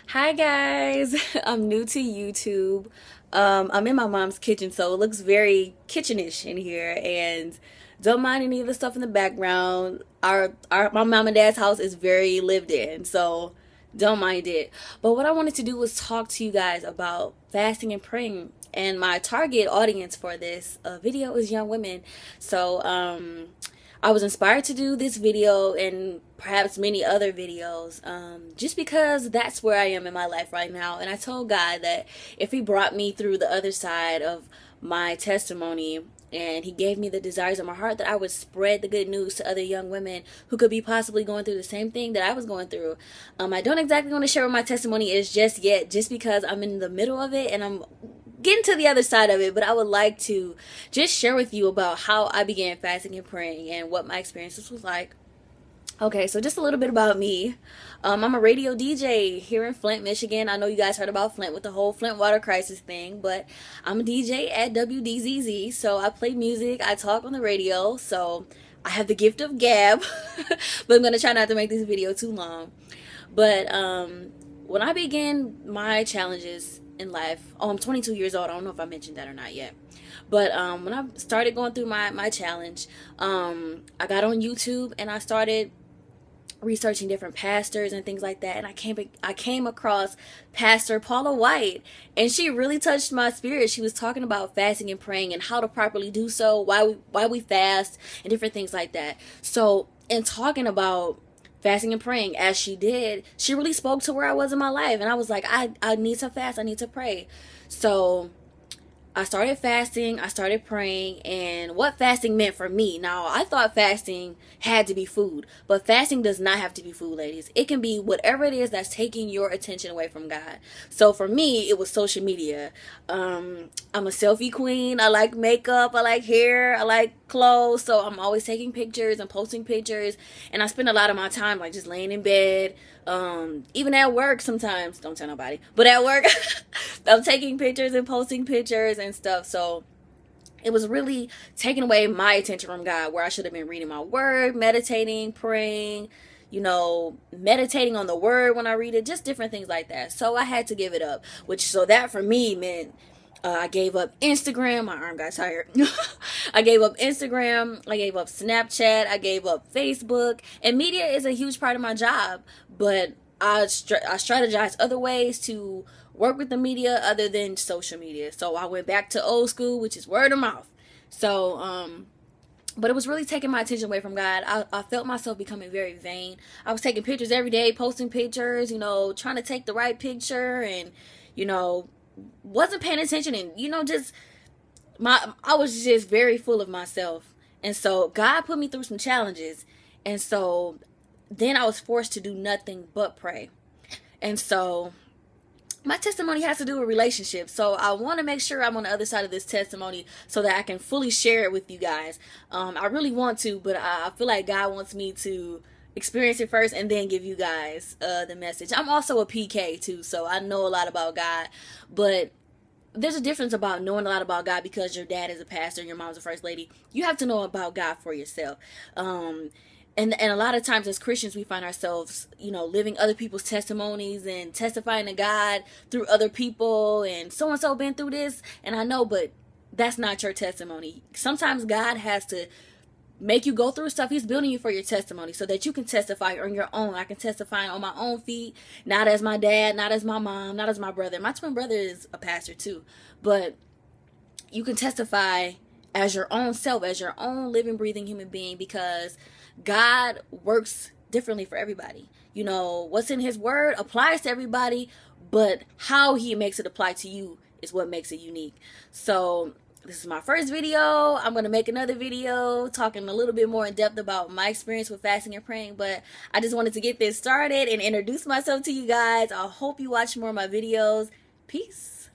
Hi guys, I'm new to YouTube. I'm in my mom's kitchen, so it looks very kitchenish in here, and don't mind any of the stuff in the background. My mom and dad's house is very lived in, so don't mind it. But what I wanted to do was talk to you guys about fasting and praying, and my target audience for this video is young women. So I was inspired to do this video and perhaps many other videos just because that's where I am in my life right now. And I told God that if he brought me through the other side of my testimony and he gave me the desires of my heart, that I would spread the good news to other young women who could be possibly going through the same thing that I was going through. I don't exactly want to share what my testimony is just yet, just because I'm in the middle of it and I'm getting to the other side of it, but I would like to just share with you about how I began fasting and praying and what my experiences was like. Okay, so just a little bit about me. I'm a radio DJ here in Flint, Michigan. I know you guys heard about Flint with the whole Flint water crisis thing, but I'm a DJ at WDZZ, so I play music, I talk on the radio, so I have the gift of gab, but I'm going to try not to make this video too long. But when I began my challenges in life, I'm 22 years old. I don't know if I mentioned that or not yet. But when I started going through my challenge, I got on YouTube and I started researching different pastors and things like that, and I came across Pastor Paula White, and she really touched my spirit. She was talking about fasting and praying and how to properly do so, why we fast, and different things like that. So in talking about fasting and praying as she did, she really spoke to where I was in my life, and I was like, I need to fast, I need to pray. So I started fasting, I started praying, and what fasting meant for me. Now, I thought fasting had to be food, but fasting does not have to be food, ladies. It can be whatever it is that's taking your attention away from God. So for me, it was social media. I'm a selfie queen. I like makeup, I like hair, I like clothes, so I'm always taking pictures and posting pictures, and I spend a lot of my time like just laying in bed, even at work sometimes. Don't tell nobody, but at work I'm taking pictures and posting pictures and stuff. So it was really taking away my attention from God, where I should have been reading my word, meditating, praying, meditating on the word when I read it, just different things like that. So I had to give it up, so that for me meant I gave up Instagram. My arm got tired. I gave up Instagram. I gave up Snapchat. I gave up Facebook. And media is a huge part of my job, but I strategized other ways to work with the media other than social media. So I went back to old school, which is word of mouth. So, but it was really taking my attention away from God. I felt myself becoming very vain. I was taking pictures every day, posting pictures, trying to take the right picture, and, wasn't paying attention, and, I was just very full of myself. And so God put me through some challenges. And so then I was forced to do nothing but pray. And so my testimony has to do with relationships. So I want to make sure I'm on the other side of this testimony so that I can fully share it with you guys. I really want to, but I feel like God wants me to experience it first and then give you guys the message. I'm also a PK too, so I know a lot about God, but there's a difference about knowing a lot about God because your dad is a pastor and your mom's a first lady. You have to know about God for yourself. And a lot of times as Christians, we find ourselves, living other people's testimonies and testifying to God through other people, and so-and-so been through this, and I know, but that's not your testimony. Sometimes God has to make you go through stuff. He's building you for your testimony so that you can testify on your own. I can testify on my own feet, not as my dad, not as my mom, not as my brother. My twin brother is a pastor too, but you can testify as your own self, as your own living, breathing human being, because God works differently for everybody. What's in his word applies to everybody, but how he makes it apply to you is what makes it unique. So this is my first video. I'm going to make another video talking a little bit more in depth about my experience with fasting and praying, but I just wanted to get this started and introduce myself to you guys. I hope you watch more of my videos. Peace.